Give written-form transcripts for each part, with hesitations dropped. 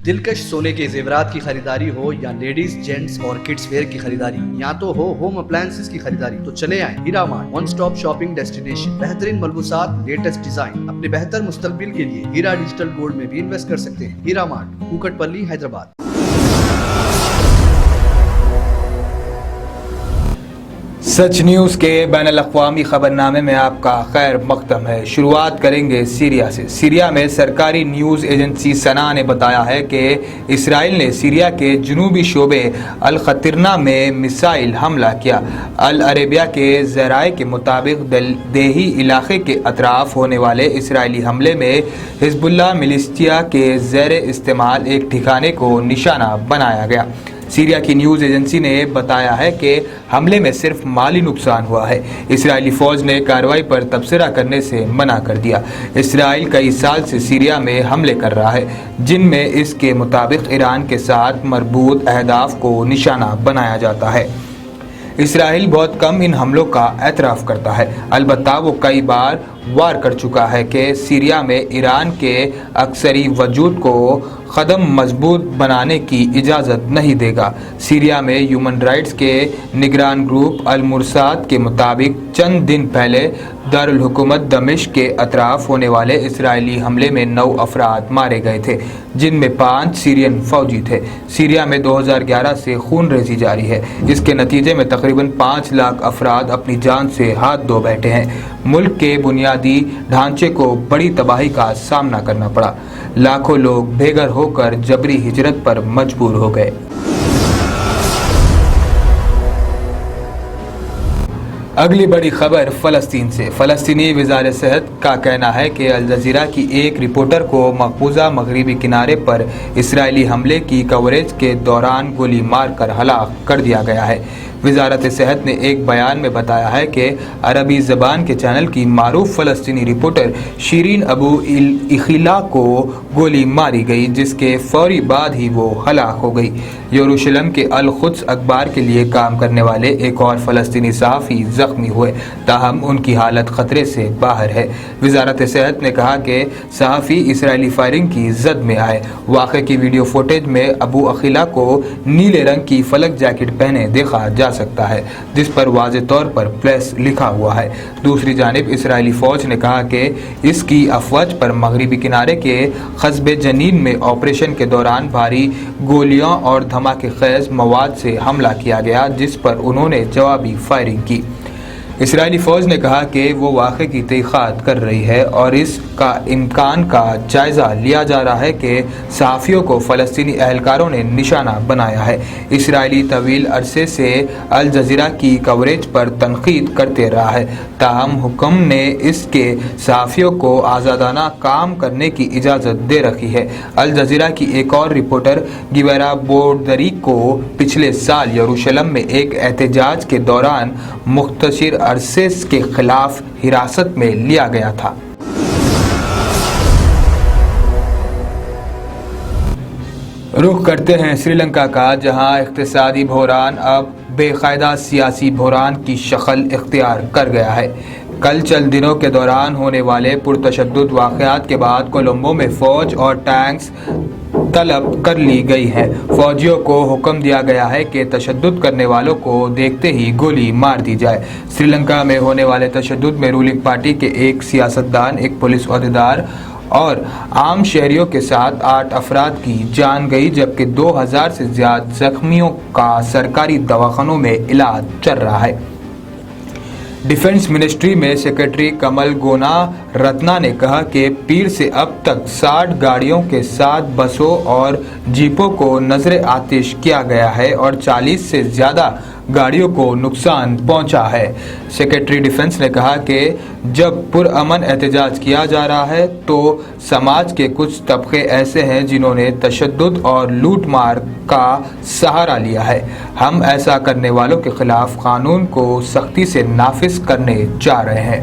دلکش سونے کے زیورات کی خریداری ہو یا لیڈیز جینٹس اور کڈس ویئر کی خریداری یا تو ہو ہوم اپلائنسز کی خریداری تو چلے آئیں Hira mart, one stop shopping destination. بہترین ملبوسات، لیٹسٹ ڈیزائن، اپنے بہتر مستقبل کے لیے ہیرا ڈیجیٹل گولڈ میں بھی انویسٹ کر سکتے ہیں۔ ہیرا مارٹ، کوکٹ پلی، حیدرآباد۔ سچ نیوز کے بین الاقوامی خبرنامے میں آپ کا خیر مقدم ہے۔ شروعات کریں گے سیریا سے۔ سیریا میں سرکاری نیوز ایجنسی سنا نے بتایا ہے کہ اسرائیل نے سیریا کے جنوبی شعبے القطرنہ میں میزائل حملہ کیا۔ العربیہ کے ذرائع کے مطابق دیہی علاقے کے اطراف ہونے والے اسرائیلی حملے میں حزب اللہ ملیشیا کے زیر استعمال ایک ٹھکانے کو نشانہ بنایا گیا۔ سیریا کی نیوز ایجنسی نے بتایا ہے کہ حملے میں صرف مالی نقصان ہوا ہے۔ اسرائیلی فوج نے کارروائی پر تبصرہ کرنے سے منع کر دیا۔ اسرائیل کئی سال سے سیریا میں حملے کر رہا ہے، جن میں اس کے مطابق ایران کے ساتھ مربوط اہداف کو نشانہ بنایا جاتا ہے۔ اسرائیل بہت کم ان حملوں کا اعتراف کرتا ہے، البتہ وہ کئی بار وار کر چکا ہے کہ سیریا میں ایران کے عسکری وجود کو قدم مضبوط بنانے کی اجازت نہیں دے گا۔ سیریا میں ہیومن رائٹس کے نگران گروپ المرصاد کے مطابق چند دن پہلے دارالحکومت دمشق کے اطراف ہونے والے اسرائیلی حملے میں 9 افراد مارے گئے تھے، جن میں 5 سیرین فوجی تھے۔ سیریا میں 2011 سے خون ریزی جاری ہے۔ اس کے نتیجے میں تقریباً 5 لاکھ افراد اپنی جان سے ہاتھ دھو بیٹھے ہیں۔ ملک کے بنیادی ڈھانچے کو بڑی تباہی کا سامنا کرنا پڑا۔ لاکھوں لوگ بے گھر ہو کر جبری ہجرت پر مجبور ہو گئے۔ اگلی بڑی خبر فلسطین سے۔ فلسطینی وزارت صحت کا کہنا ہے کہ الجزیرہ کی ایک رپورٹر کو مقبوضہ مغربی کنارے پر اسرائیلی حملے کی کوریج کے دوران گولی مار کر ہلاک کر دیا گیا ہے۔ وزارت صحت نے ایک بیان میں بتایا ہے کہ عربی زبان کے چینل کی معروف فلسطینی رپورٹر شیرین ابو عقیلہ کو گولی ماری گئی، جس کے فوری بعد ہی وہ ہلاک ہو گئی۔ یروشلم کے القدس اخبار کے لیے کام کرنے والے ایک اور فلسطینی صحافی زخمی ہوئے، تاہم ان کی حالت خطرے سے باہر ہے۔ وزارت صحت نے کہا کہ صحافی اسرائیلی فائرنگ کی زد میں آئے۔ واقعے کی ویڈیو فوٹیج میں ابو عقیلہ کو نیلے رنگ کی فلک جیکٹ پہنے دیکھا جا سکتا ہے، جس پر واضح طور پر پولیس لکھا ہوا ہے۔ دوسری جانب اسرائیلی فوج نے کہا کہ اس کی افواج پر مغربی کنارے کے قصبے جنین میں آپریشن کے دوران بھاری گولیاں اور دھماکے خیز مواد سے حملہ کیا گیا، جس پر انہوں نے جوابی فائرنگ کی۔ اسرائیلی فوج نے کہا کہ وہ واقعے کی تحقیقات کر رہی ہے اور اس کا امکان کا جائزہ لیا جا رہا ہے کہ صحافیوں کو فلسطینی اہلکاروں نے نشانہ بنایا ہے۔ اسرائیلی طویل عرصے سے الجزیرہ کی کوریج پر تنقید کرتے رہا ہے، تاہم حکم نے اس کے صحافیوں کو آزادانہ کام کرنے کی اجازت دے رکھی ہے۔ الجزیرہ کی ایک اور رپورٹر گیورا بودری کو پچھلے سال یروشلم میں ایک احتجاج کے دوران مختصر عرصے کے خلاف حراست میں لیا گیا تھا۔ رخ کرتے ہیں سری لنکا کا، جہاں اقتصادی بحران اب بے قاعدہ سیاسی بحران کی شکل اختیار کر گیا ہے۔ کل چند دنوں کے دوران ہونے والے پرتشدد واقعات کے بعد کولمبو میں فوج اور ٹینکس طلب کر لی گئی ہیں۔ فوجیوں کو حکم دیا گیا ہے کہ تشدد کرنے والوں کو دیکھتے ہی گولی مار دی جائے۔ سری لنکا میں ہونے والے تشدد میں رولنگ پارٹی کے ایک سیاستدان، ایک پولیس عہدیدار اور عام شہریوں کے ساتھ 8 افراد کی جان گئی، جبکہ 2000 سے زیادہ زخمیوں کا سرکاری دواخانوں میں علاج چل رہا ہے۔ ڈیفنس منسٹری میں سیکرٹری کمل گونا رتنا نے کہا کہ پیر سے اب تک 60 گاڑیوں کے ساتھ بسوں اور جیپوں کو نذر آتش کیا گیا ہے اور 40 سے زیادہ گاڑیوں کو نقصان پہنچا ہے۔ سیکرٹری ڈیفنس نے کہا کہ جب پرامن احتجاج کیا جا رہا ہے تو سماج کے کچھ طبقے ایسے ہیں جنہوں نے تشدد اور لوٹ مار کا سہارا لیا ہے۔ ہم ایسا کرنے والوں کے خلاف قانون کو سختی سے نافذ کرنے جا رہے ہیں۔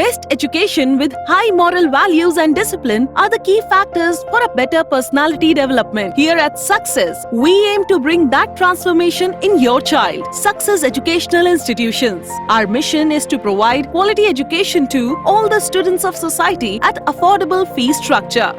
Best education with high moral values and discipline are the key factors for a better personality development. Here at Success, we aim to bring that transformation in your child. Success Educational Institutions. Our mission is to provide quality education to all the students of society at affordable fee structure.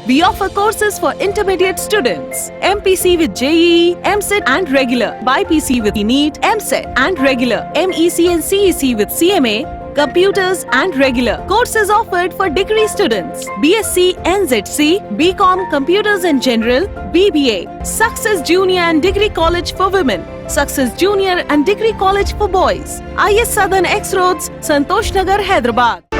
We offer courses for intermediate students, MPC with JEE, MCET and regular, BPC with NEET, MCET and regular, MEC and CEC with CMA, computers and regular. Courses offered for degree students, BSc, NZC, BCom, computers in general, BBA, Success Junior and Degree College for women, Success Junior and Degree College for boys, IS Southern X Roads, Santosh Nagar, Hyderabad.